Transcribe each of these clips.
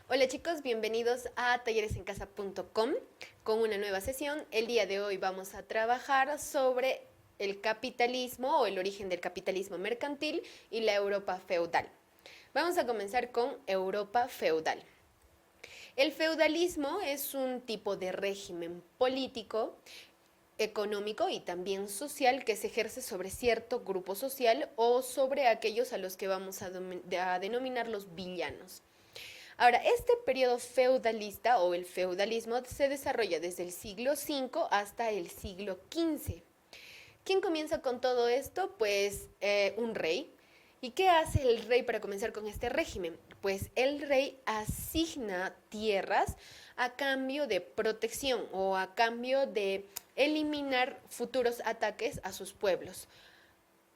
Hola chicos, bienvenidos a talleresencasa.com con una nueva sesión. El día de hoy vamos a trabajar sobre el capitalismo o el origen del capitalismo mercantil y la Europa feudal. Vamos a comenzar con Europa feudal. El feudalismo es un tipo de régimen político, económico y también social que se ejerce sobre cierto grupo social o sobre aquellos a los que vamos a denominar los villanos. Ahora, este periodo feudalista o el feudalismo se desarrolla desde el siglo V hasta el siglo XV. ¿Quién comienza con todo esto? Pues un rey. ¿Y qué hace el rey para comenzar con este régimen? Pues el rey asigna tierras a cambio de protección o a cambio de eliminar futuros ataques a sus pueblos.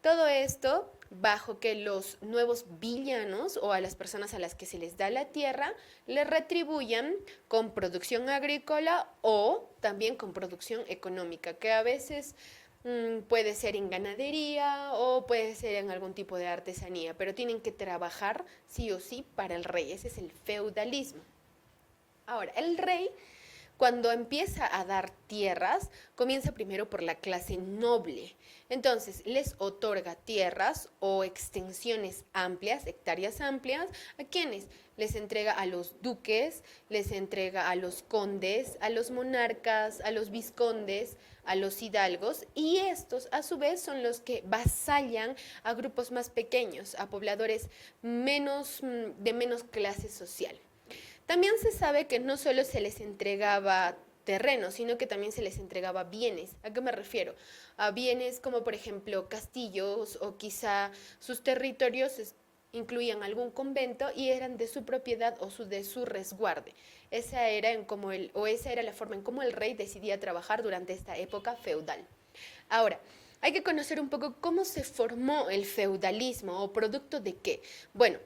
Todo esto bajo que los nuevos villanos o a las personas a las que se les da la tierra le retribuyan con producción agrícola o también con producción económica, que a veces puede ser en ganadería o puede ser en algún tipo de artesanía, pero tienen que trabajar sí o sí para el rey. Ese es el feudalismo. Ahora, el rey cuando empieza a dar tierras, comienza primero por la clase noble. Entonces, les otorga tierras o extensiones amplias, hectáreas amplias, ¿a quiénes? Les entrega a los duques, les entrega a los condes, a los monarcas, a los vizcondes, a los hidalgos, y estos a su vez son los que vasallan a grupos más pequeños, a pobladores de menos clase social. También se sabe que no solo se les entregaba terrenos, sino que también se les entregaba bienes. ¿A qué me refiero? A bienes como por ejemplo castillos o quizá sus territorios incluían algún convento y eran de su propiedad o de su resguarde. Esa era la forma en cómo el rey decidía trabajar durante esta época feudal. Ahora, hay que conocer un poco cómo se formó el feudalismo o producto de qué. Bueno,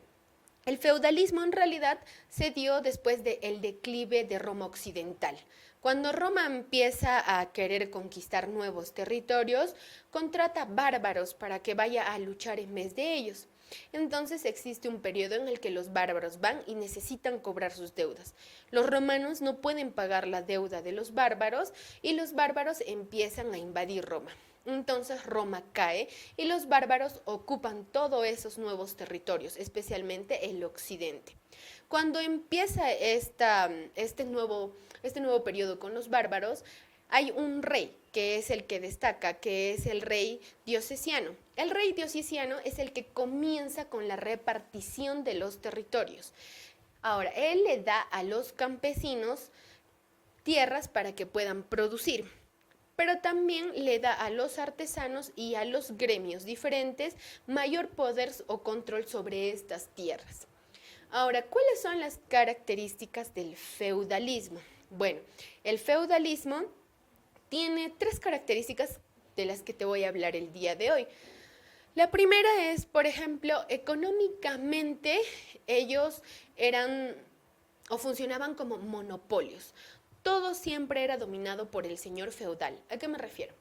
el feudalismo en realidad se dio después del declive de Roma occidental. Cuando Roma empieza a querer conquistar nuevos territorios, contrata bárbaros para que vaya a luchar en vez de ellos. Entonces existe un periodo en el que los bárbaros van y necesitan cobrar sus deudas. Los romanos no pueden pagar la deuda de los bárbaros y los bárbaros empiezan a invadir Roma. Entonces Roma cae y los bárbaros ocupan todos esos nuevos territorios, especialmente el occidente. Cuando empieza este nuevo periodo con los bárbaros, hay un rey que es el que destaca, que es el rey Diocleciano. El rey Diocleciano es el que comienza con la repartición de los territorios. Ahora, él le da a los campesinos tierras para que puedan producir, pero también le da a los artesanos y a los gremios diferentes mayor poder o control sobre estas tierras. Ahora, ¿cuáles son las características del feudalismo? Bueno, el feudalismo tiene tres características de las que te voy a hablar el día de hoy. La primera es, por ejemplo, económicamente ellos eran o funcionaban como monopolios. Todo siempre era dominado por el señor feudal. ¿A qué me refiero?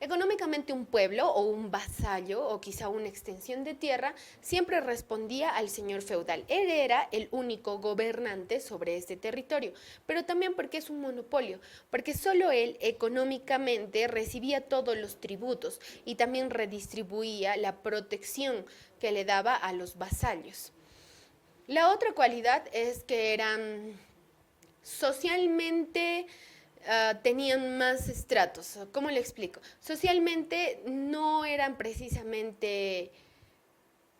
Económicamente un pueblo o un vasallo o quizá una extensión de tierra siempre respondía al señor feudal. Él era el único gobernante sobre este territorio, pero también porque es un monopolio, porque solo él económicamente recibía todos los tributos y también redistribuía la protección que le daba a los vasallos. La otra cualidad es que eran socialmente tenían más estratos. ¿Cómo le explico? Socialmente no eran precisamente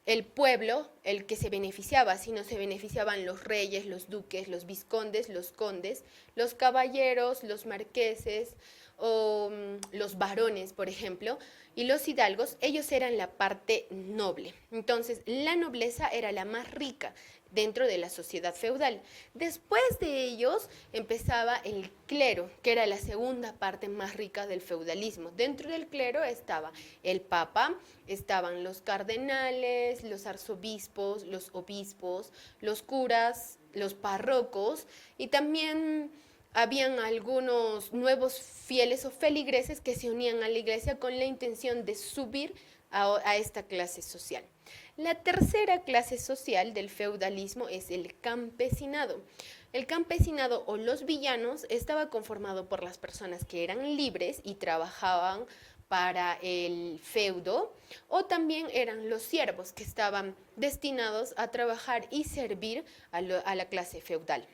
el pueblo el que se beneficiaba, sino se beneficiaban los reyes, los duques, los vizcondes, los condes, los caballeros, los marqueses o los varones, por ejemplo, y los hidalgos, ellos eran la parte noble. Entonces, la nobleza era la más rica dentro de la sociedad feudal. Después de ellos empezaba el clero, que era la segunda parte más rica del feudalismo. Dentro del clero estaba el papa, estaban los cardenales, los arzobispos, los obispos, los curas, los párrocos y también habían algunos nuevos fieles o feligreses que se unían a la iglesia con la intención de subir a esta clase social. La tercera clase social del feudalismo es el campesinado. El campesinado o los villanos estaba conformado por las personas que eran libres y trabajaban para el feudo, o también eran los siervos que estaban destinados a trabajar y servir a la clase feudal.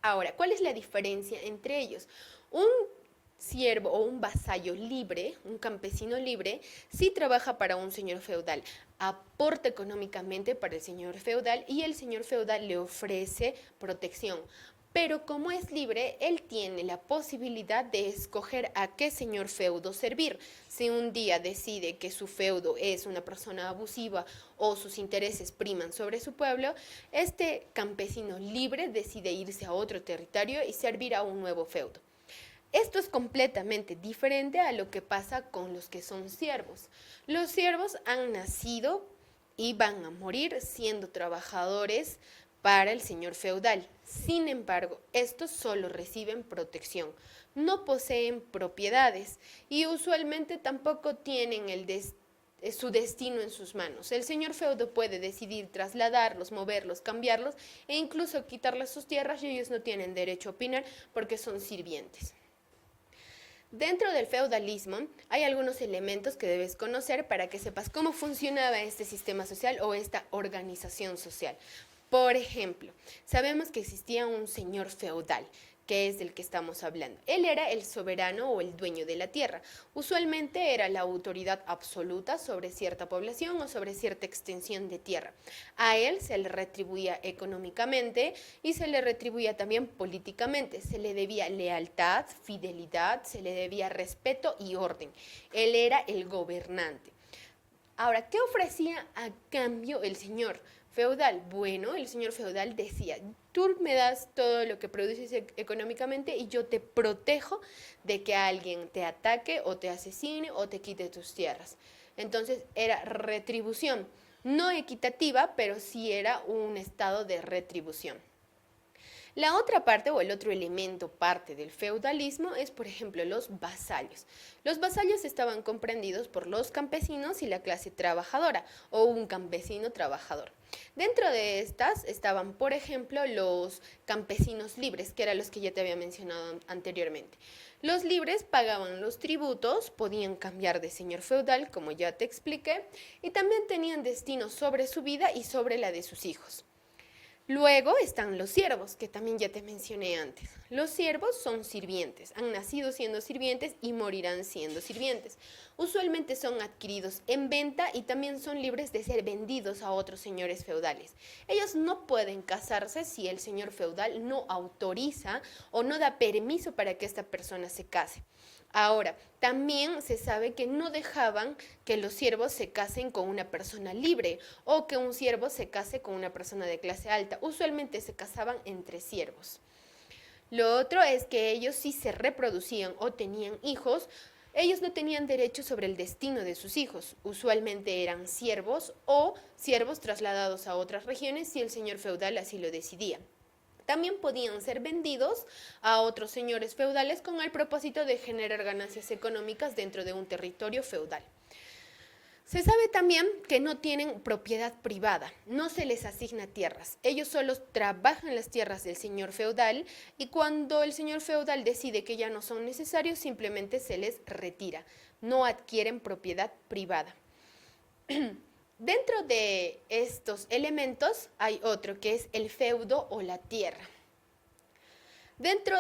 Ahora, ¿cuál es la diferencia entre ellos? Un siervo o un vasallo libre, un campesino libre, sí trabaja para un señor feudal, aporta económicamente para el señor feudal y el señor feudal le ofrece protección. Pero como es libre, él tiene la posibilidad de escoger a qué señor feudo servir. Si un día decide que su feudo es una persona abusiva o sus intereses priman sobre su pueblo, este campesino libre decide irse a otro territorio y servir a un nuevo feudo. Esto es completamente diferente a lo que pasa con los que son siervos. Los siervos han nacido y van a morir siendo trabajadores para el señor feudal. Sin embargo, estos solo reciben protección, no poseen propiedades y usualmente tampoco tienen su destino en sus manos. El señor feudo puede decidir trasladarlos, moverlos, cambiarlos e incluso quitarles sus tierras y ellos no tienen derecho a opinar porque son sirvientes. Dentro del feudalismo hay algunos elementos que debes conocer para que sepas cómo funcionaba este sistema social o esta organización social. Por ejemplo, sabemos que existía un señor feudal, que es del que estamos hablando. Él era el soberano o el dueño de la tierra. Usualmente era la autoridad absoluta sobre cierta población o sobre cierta extensión de tierra. A él se le retribuía económicamente y se le retribuía también políticamente. Se le debía lealtad, fidelidad, se le debía respeto y orden. Él era el gobernante. Ahora, ¿qué ofrecía a cambio el señor feudal? Bueno, el señor feudal decía, tú me das todo lo que produces económicamente y yo te protejo de que alguien te ataque o te asesine o te quite tus tierras. Entonces era retribución, no equitativa, pero sí era un estado de retribución. La otra parte o el otro elemento parte del feudalismo es, por ejemplo, los vasallos. Los vasallos estaban comprendidos por los campesinos y la clase trabajadora o un campesino trabajador. Dentro de estas estaban, por ejemplo, los campesinos libres, que eran los que ya te había mencionado anteriormente. Los libres pagaban los tributos, podían cambiar de señor feudal, como ya te expliqué, y también tenían destino sobre su vida y sobre la de sus hijos. Luego están los siervos, que también ya te mencioné antes. Los siervos son sirvientes, han nacido siendo sirvientes y morirán siendo sirvientes. Usualmente son adquiridos en venta y también son libres de ser vendidos a otros señores feudales. Ellos no pueden casarse si el señor feudal no autoriza o no da permiso para que esta persona se case. Ahora, también se sabe que no dejaban que los siervos se casen con una persona libre o que un siervo se case con una persona de clase alta. Usualmente se casaban entre siervos. Lo otro es que ellos sí se reproducían o tenían hijos. Ellos no tenían derecho sobre el destino de sus hijos. Usualmente eran siervos o siervos trasladados a otras regiones si el señor feudal así lo decidía. También podían ser vendidos a otros señores feudales con el propósito de generar ganancias económicas dentro de un territorio feudal. Se sabe también que no tienen propiedad privada, no se les asigna tierras. Ellos solo trabajan las tierras del señor feudal y cuando el señor feudal decide que ya no son necesarios, simplemente se les retira. No adquieren propiedad privada. Dentro de estos elementos hay otro que es el feudo o la tierra. Dentro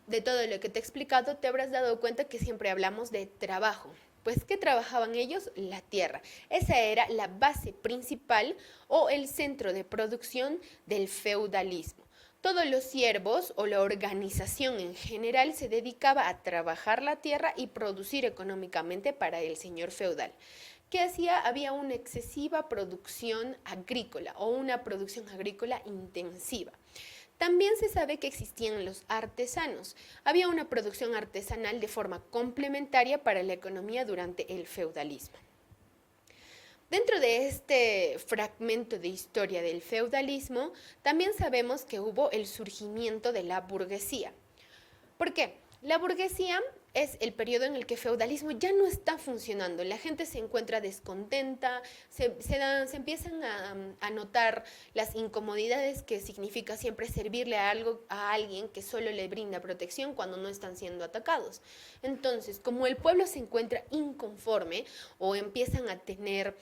de todo lo que te he explicado, te habrás dado cuenta que siempre hablamos de trabajo. Pues, ¿qué trabajaban ellos? La tierra. Esa era la base principal o el centro de producción del feudalismo. Todos los siervos o la organización en general se dedicaba a trabajar la tierra y producir económicamente para el señor feudal. ¿Qué hacía? Había una excesiva producción agrícola o una producción agrícola intensiva. También se sabe que existían los artesanos. Había una producción artesanal de forma complementaria para la economía durante el feudalismo. Dentro de este fragmento de historia del feudalismo, también sabemos que hubo el surgimiento de la burguesía. ¿Por qué? La burguesía es el periodo en el que el feudalismo ya no está funcionando. La gente se encuentra descontenta, se empiezan a notar las incomodidades que significa siempre servirle a alguien que solo le brinda protección cuando no están siendo atacados. Entonces, como el pueblo se encuentra inconforme o empiezan a tener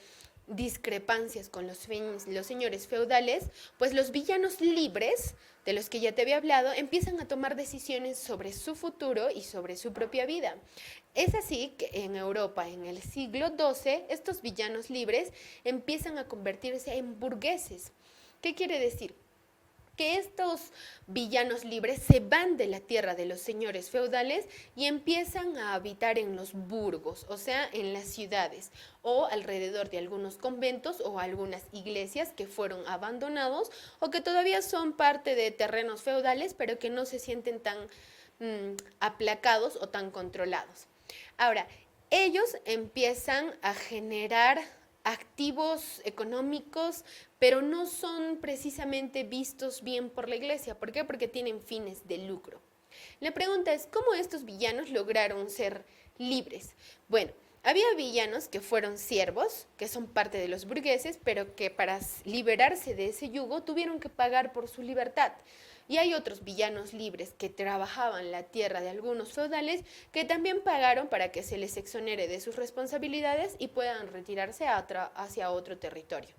discrepancias con los señores feudales, pues los villanos libres, de los que ya te había hablado, empiezan a tomar decisiones sobre su futuro y sobre su propia vida. Es así que en Europa, en el siglo XII, estos villanos libres empiezan a convertirse en burgueses. ¿Qué quiere decir? Que estos villanos libres se van de la tierra de los señores feudales y empiezan a habitar en los burgos, o sea, en las ciudades o alrededor de algunos conventos o algunas iglesias que fueron abandonados o que todavía son parte de terrenos feudales, pero que no se sienten tan aplacados o tan controlados. Ahora, ellos empiezan a generar activos económicos, pero no son precisamente vistos bien por la iglesia. ¿Por qué? Porque tienen fines de lucro. La pregunta es, ¿cómo estos villanos lograron ser libres? Bueno, había villanos que fueron siervos, que son parte de los burgueses, pero que para liberarse de ese yugo tuvieron que pagar por su libertad. Y hay otros villanos libres que trabajaban la tierra de algunos feudales que también pagaron para que se les exonere de sus responsabilidades y puedan retirarse hacia otro territorio.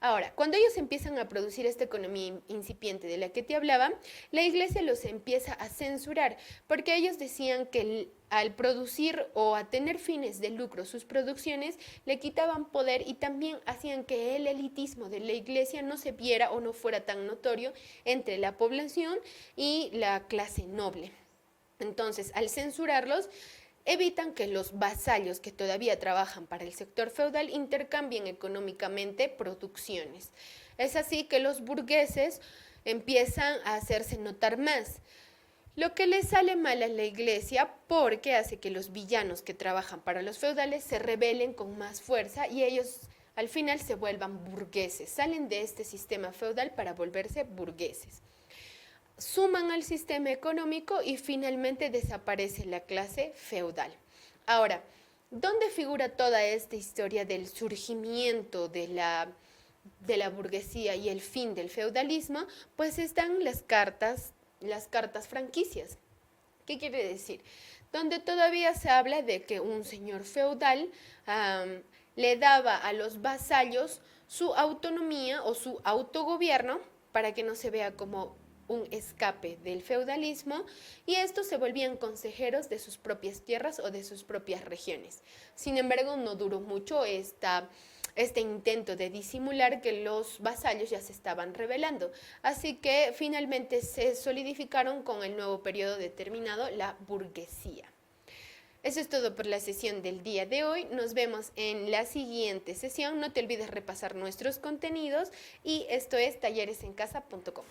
Ahora, cuando ellos empiezan a producir esta economía incipiente de la que te hablaba, la iglesia los empieza a censurar, porque ellos decían que al producir o a tener fines de lucro sus producciones, le quitaban poder y también hacían que el elitismo de la iglesia no se viera o no fuera tan notorio entre la población y la clase noble. Entonces, al censurarlos, evitan que los vasallos que todavía trabajan para el sector feudal intercambien económicamente producciones. Es así que los burgueses empiezan a hacerse notar más, lo que le sale mal a la iglesia porque hace que los villanos que trabajan para los feudales se rebelen con más fuerza y ellos al final se vuelvan burgueses, salen de este sistema feudal para volverse burgueses. Suman al sistema económico y finalmente desaparece la clase feudal. Ahora, ¿dónde figura toda esta historia del surgimiento de la burguesía y el fin del feudalismo? Pues están las cartas franquicias. ¿Qué quiere decir? Donde todavía se habla de que un señor feudal le daba a los vasallos su autonomía o su autogobierno para que no se vea como un escape del feudalismo y estos se volvían consejeros de sus propias tierras o de sus propias regiones. Sin embargo, no duró mucho este intento de disimular que los vasallos ya se estaban rebelando, así que finalmente se solidificaron con el nuevo periodo determinado, la burguesía. Eso es todo por la sesión del día de hoy. Nos vemos en la siguiente sesión. No te olvides repasar nuestros contenidos y esto es talleresencasa.com.